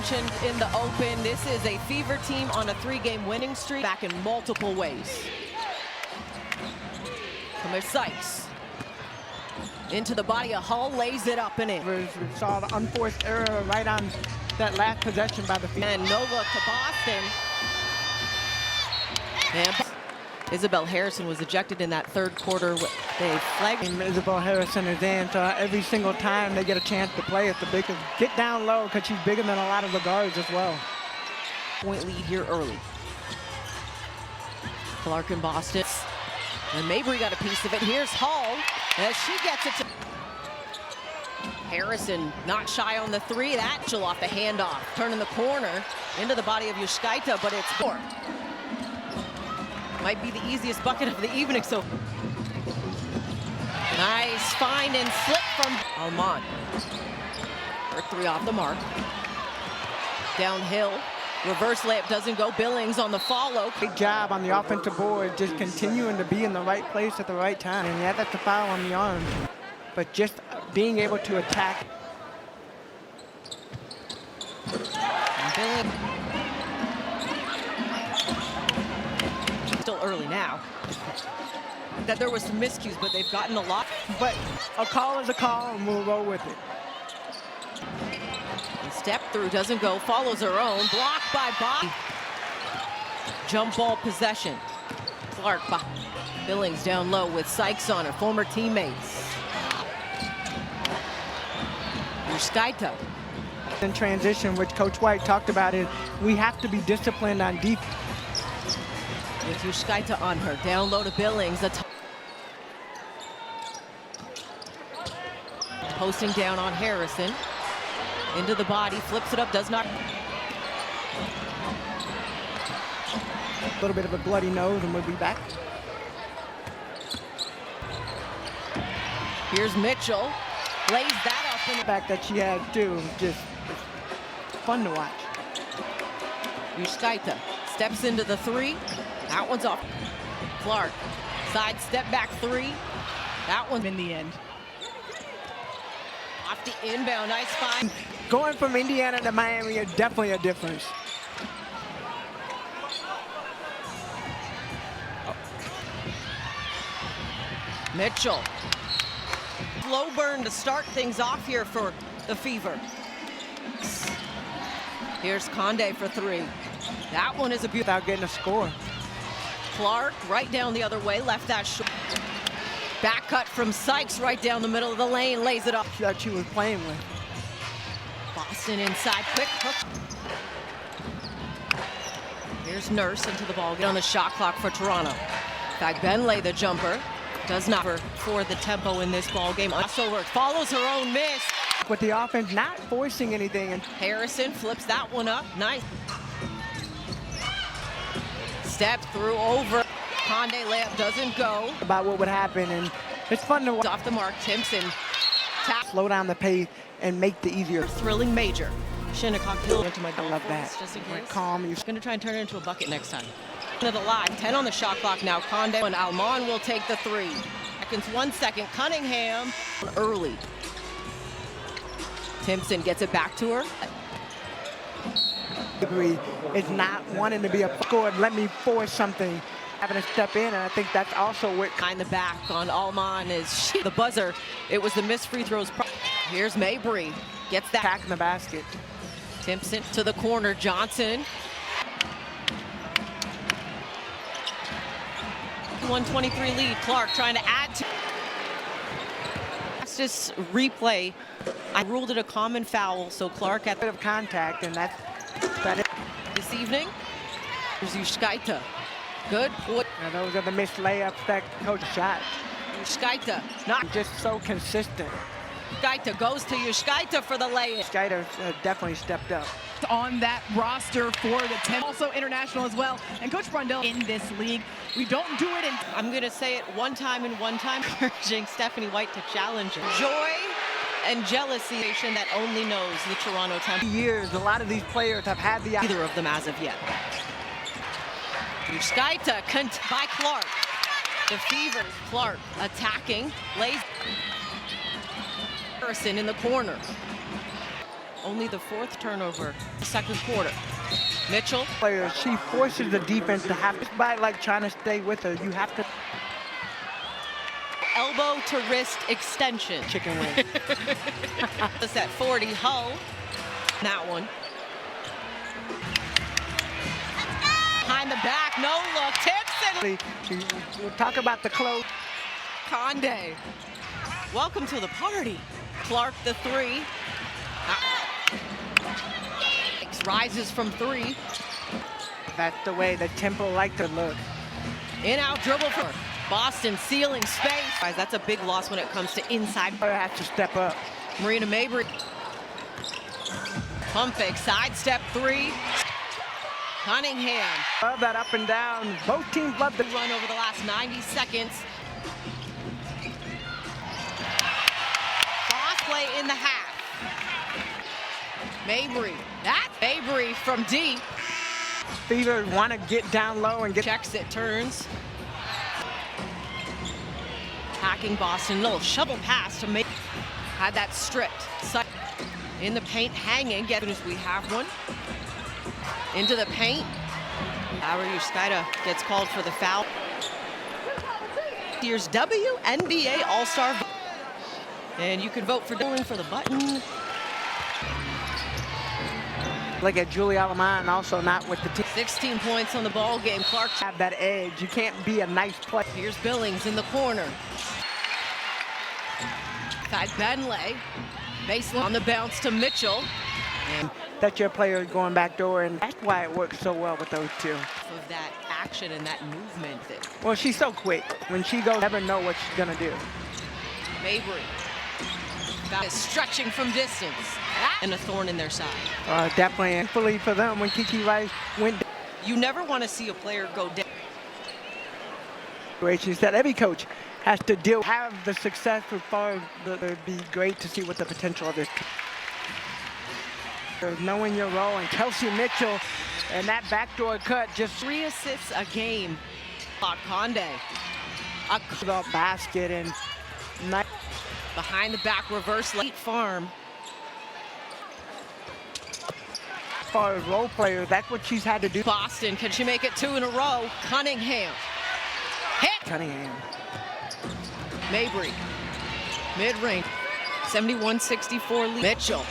mentioned in the open, this is a Fever team on a 3-game winning streak, back in multiple ways. From Sykes. Into the body of Hull, lays it up and in. We saw the unforced error right on that last possession by the Fever. And no look to Boston. And Isabel Harrison was ejected in that third quarter. They flagged. Isabel Harrison is in, so every single time they get a chance to play, it's a big get down low because she's bigger than a lot of the guards as well. Point lead here early. Clark and Boston. And Mabry got a piece of it. Here's Hull as she gets it to Harrison, not shy on the three. That she'll off the handoff. Turning the corner into the body of Yushkaita, but it's four. Might be the easiest bucket of the evening. So nice find and slip from Almond. Her three off the mark. Downhill. Reverse layup doesn't go. Billings on the follow. Great job on the offensive board, just continuing to be in the right place at the right time. And yeah, that's a foul on the arm. But just being able to attack. Billings. Still early now. That there was some miscues, but they've gotten a lot. But a call is a call, and we'll roll with it. Step through, doesn't go, follows her own, blocked by Bob. Jump ball possession. Clark, Billings down low with Sykes on her, former teammates. Yushkaita. In transition, which Coach White talked about, is we have to be disciplined on defense. With Yushkaita on her, down low to Billings. Posting down on Harrison. Into the body, flips it up, does not. A little bit of a bloody nose, and we'll be back. Here's Mitchell, lays that up. The fact that she had too, just fun to watch. Yushkaita steps into the three. That one's off. Clark, side step back three. That one in the end. Off the inbound, nice find. Going from Indiana to Miami is definitely a difference. Mitchell. Low burn to start things off here for the Fever. Here's Conde for three. That one is a beautiful. Without getting a score. Clark right down the other way, left that short. Back cut from Sykes right down the middle of the lane, lays it up. That she was playing with. Boston inside, quick hook. Here's Nurse into the ball, get on the shot clock for Toronto. Benlay the jumper, does not for the tempo in this ball game. Also follows her own miss. With the offense not forcing anything. And Harrison flips that one up, nice. Step through over. Conde layup doesn't go. About what would happen, and it's fun to watch. Off the mark, Timpson. Tap. Slow down the pace and make the easier. Thrilling major. Shinnecock Hill into my I love that. Just in case. Calm. You're going to try and turn it into a bucket next time. Into the line, 10 on the shot clock now. Conde and Almond will take the three. Seconds, 1 second. Cunningham early. Timpson gets it back to her. It's not wanting to be a score. Let me force something. Having to step in, and I think that's also what. Behind the back on Almond is the buzzer. It was the missed free throws. Here's Mabry. Gets that. Back in the basket. Timpson to the corner. Johnson. 123 lead. Clark trying to add to. Fastest replay. I ruled it a common foul, so Clark at a bit of contact, and that's it. This evening. There's Yushkaita. Good point. Now those are the missed layups that Coach shot. Yushkaita not just so consistent. Yushkaita goes to Yushkaita for the layup. Yushkaita definitely stepped up. On that roster for the 10, also international as well. And Coach Brundle in this league, we don't do it in. I'm going to say it one time and one time, encouraging Stephanie White to challenge her. Joy and jealousy that only knows the Toronto Temple. Years, a lot of these players have had the. Either of them as of yet. Yushkaita by Clark. The Fever, Clark attacking, lays Harrison in the corner. Only the 4th turnover, the 2nd quarter. Mitchell. Player, she forces the defense to have, just by like trying to stay with her, you have to. Elbow to wrist extension. Chicken wing. It's at 40, Hull. That one. Behind the back, no look, tips and We'll talk about the close. Conde. Welcome to the party. Clark the 3. Rises from 3. That's the way the tempo like to look. In out dribble for Boston, sealing space. Guys, that's a big loss when it comes to inside. Player has to step up. Marina Mabry. Pump fake, sidestep 3. Cunningham. Love that up and down. Both teams love the Run over the last 90 seconds. Cross play in the half. Mabry. That's Mabry from deep. Fever want to get down low and get. Checks it, turns. Attacking Boston. Little shovel pass to make. Had that stripped. In the paint, hanging. Get as we have one. Into the paint. Yuskaida gets called for the foul. Here's WNBA All-Star. And you can vote for doing for the button. Look at Julia Alamán, also not with the team. 16 points on the ball game. Clark Have that edge. You can't be a nice player. Here's Billings in the corner. Side Benley. Baseline on the bounce to Mitchell. And That your player is going back door, and that's why it works so well with those two. of that action and that movement. Well, she's so quick. When she goes, never know what she's gonna do. Mabry. That is stretching from distance. And a thorn in their side. Definitely, and fully for them when Kiki Rice went. You never want to see a player go down. Situations that every coach has to deal. Have the success as far as it'd be great to see what the potential of this. Knowing your role, and Kelsey Mitchell and that backdoor cut just 3 assists a game. Conde. the basket and Behind the back reverse late farm. as far as role players, that's what she's had to do. Boston, can she make it 2 in a row? Cunningham. Hit. Cunningham. Mabry. Mid-range. 71-64 lead. Mitchell.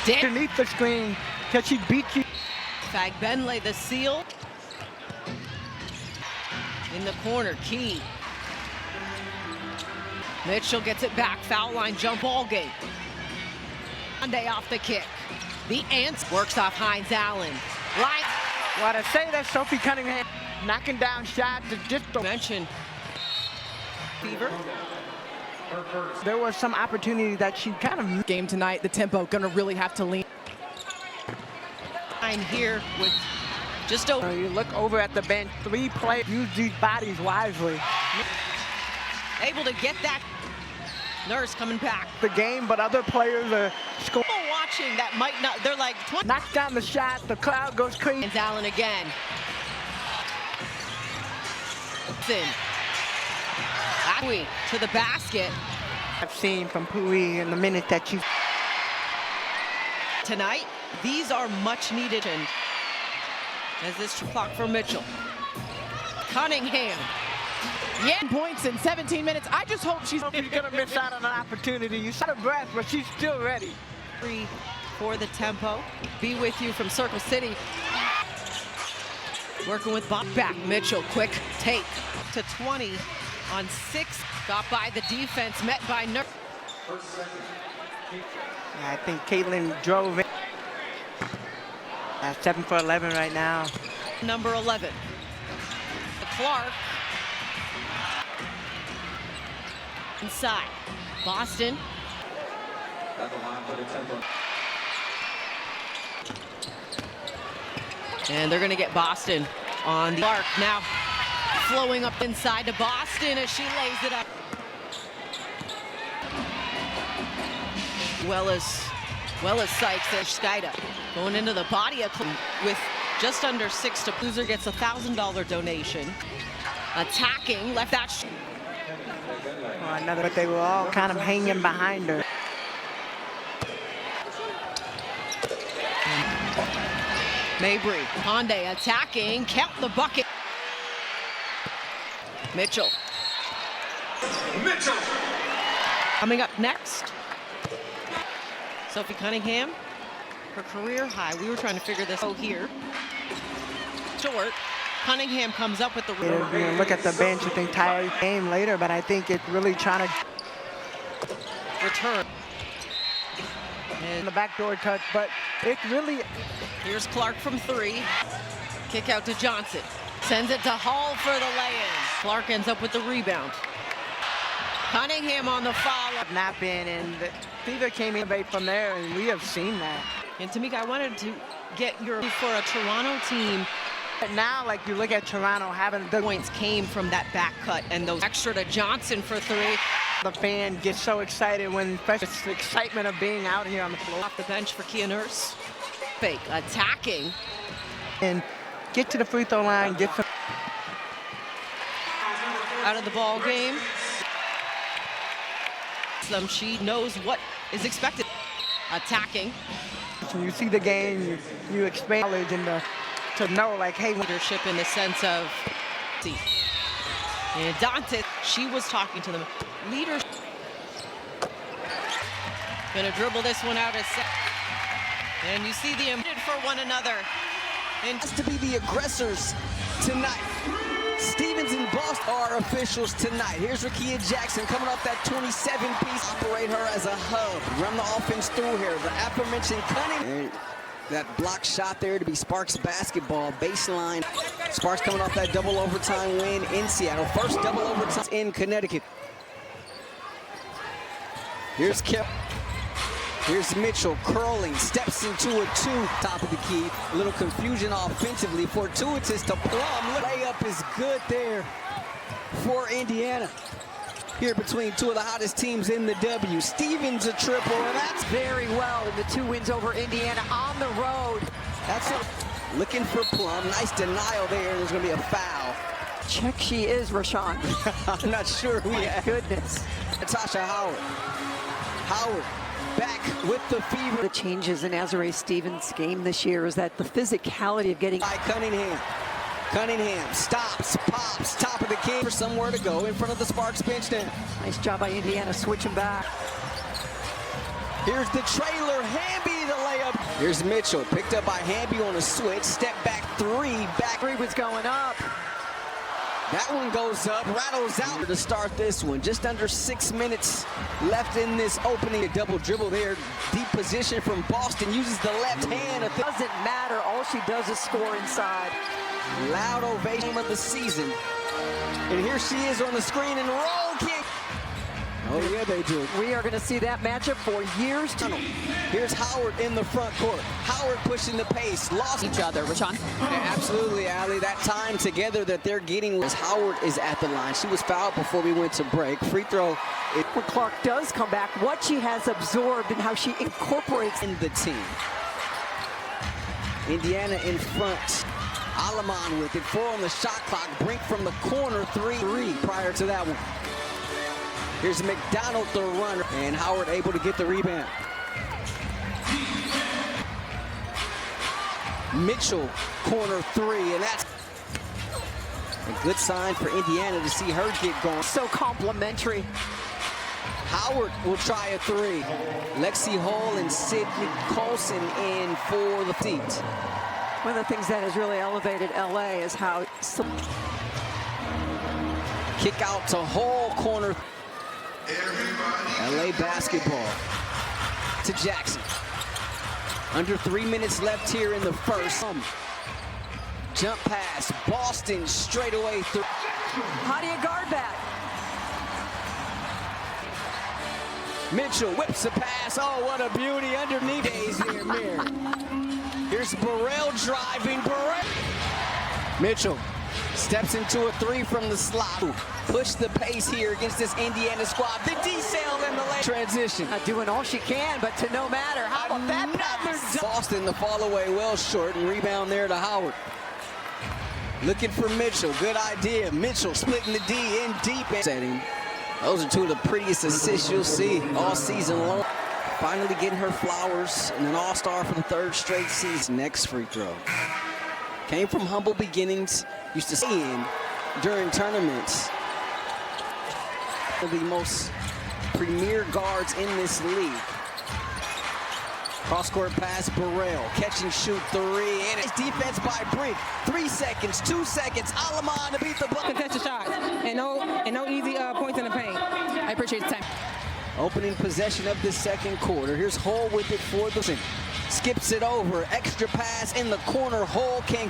Underneath the screen, can she beat you? Fag Benley, the seal. In the corner, Key. Mitchell gets it back, foul line, jump ball game. Conde off the kick. The Ants works off Hines Allen. Right. Well, to say that Sophie Cunningham knocking down shots is just Mention Fever. there was some opportunity that she kind of Game tonight, the tempo gonna really have to lean. Here with just over. you look over at the bench, 3 players use these bodies wisely. Able to get that. Nurse coming back. The game, but other players are scoring. People watching that might not, they're like 20. Knocks down the shot, the crowd goes crazy. Hines Allen again. Pui to the basket. I've seen from Pui in the minute that she. Tonight, these are much needed. And as this clock for Mitchell. Cunningham. Yeah. Points in 17 minutes. I just hope she's gonna miss out on an opportunity. You out of breath, but she's still ready. 3 for the tempo. Be with you from Circle City. Working with Bob back. Mitchell, quick take to 20 on 6. Got by the defense, met by Nurse. I think Caitlin drove in. 7 for 11 right now. Number 11. Clark. Inside. Boston. And they're going to get Boston on the arc. Now flowing up inside to Boston as she lays it up. Well as Sykes, there's Yuskaida going into the body of with just under 6 to loser gets a $1,000 donation. Attacking, left that. Another, but they were all kind of hanging behind her. Mabry, Conde attacking, count the bucket. Mitchell. Coming up next, Sophie Cunningham, her career high. We were trying to figure this out here. Short. Cunningham comes up with the look at the bench. You think tired game later, but I think it's really trying to return. And the backdoor touch, but it's really. Here's Clark from 3. Kick out to Johnson. Sends it to Hall for the lay-in. Clark ends up with the rebound. Cunningham on the foul. Nap in, and the Fever came in from there, and we have seen that. And Tamika, I wanted to get your for a Toronto team. But now, like, you look at Toronto having the points came from that back cut and those extra to Johnson for 3. The fan gets so excited when it's the excitement of being out here on the floor. Off the bench for Kia Nurse. Fake attacking. And get to the free throw line, get some. Out of the ball game. She knows what is expected. Attacking. When you see the game, you expand knowledge and to know, like, hey, leadership in the sense of. And Dante, she was talking to them. Leadership. Gonna dribble this one out as. And you see the for one another. And has to be the aggressors tonight. Stevens and Boston are officials tonight. Here's Rakia Jackson coming off that 27-piece. Operate her as a hub. Run the offense through here. The aforementioned Cunningham. That block shot there to be Sparks basketball. Baseline. Sparks coming off that double overtime win in Seattle. First double overtime in Connecticut. Here's Kip. Here's Mitchell curling, steps into a 2, top of the key. A little confusion offensively, fortuitous to Plum. Layup is good there for Indiana. Here between two of the hottest teams in the W. Stevens a triple, and that's very well in the 2 wins over Indiana on the road. That's it. Looking for Plum, nice denial there. There's gonna be a foul. Check she is, Rashawn. I'm not sure who. My goodness. Natasha Howard. Howard. Back with the Fever. The changes in Azurá Stevens' game this year is that the physicality of getting. By Cunningham. Cunningham stops, pops, top of the key for somewhere to go in front of the Sparks bench now. Nice job by Indiana switching back. Here's the trailer, Hamby the layup. Here's Mitchell, picked up by Hamby on a switch, step back 3, back 3 was going up. That one goes up, rattles out to start this one. Just under 6 minutes left in this opening. A double dribble there. Deep position from Boston. Uses the left hand. Doesn't matter. All she does is score inside. Loud ovation of the season. And here she is on the screen and roll kick. Oh, yeah, they do. We are going to see that matchup for years to come. Here's Howard in the front court. Howard pushing the pace. Lost each other, Rashawn. Yeah, absolutely, Allie. That time together that they're getting as Howard is at the line. She was fouled before we went to break. Free throw. When Clark does come back, what she has absorbed and how she incorporates in the team. Indiana in front. Alaman with it. 4 on the shot clock. Brink from the corner. 3 prior to that one. Here's McDonald, the runner, and Howard able to get the rebound. Mitchell, corner 3, and that's a good sign for Indiana to see her get going. So complimentary. Howard will try a 3. Lexi Hall and Sydney Colson in for the feet. One of the things that has really elevated LA is how kick out to Hall, corner. LA basketball to Jackson. Under 3 minutes left here in the first. Jump pass, Boston straight away through. How do you guard that? Mitchell whips a pass. Oh, what a beauty underneath. Days here, mirror. Here's Burrell driving. Burrell. Mitchell steps into a 3 from the slot. Push the pace here against this Indiana squad. The decel in the lane. Transition. Not doing all she can, but to no matter. How about that pass? Boston the fall away well short and rebound there to Howard. Looking for Mitchell. Good idea. Mitchell splitting the D in deep. Setting. Those are 2 of the prettiest assists you'll see all season long. finally getting her flowers and an all-star for the 3rd straight season. Next free throw. Came from humble beginnings, used to stay in during tournaments. One of the most premier guards in this league. Cross-court pass, Burrell, catch and shoot 3, and it's defense by Brink. 3 seconds, 2 seconds, Alaman to beat the block. Contested shots and no easy points in the paint. I appreciate the time. Opening possession of the 2nd quarter. Here's Hull with it for the skips it over. Extra pass in the corner. Hull can't get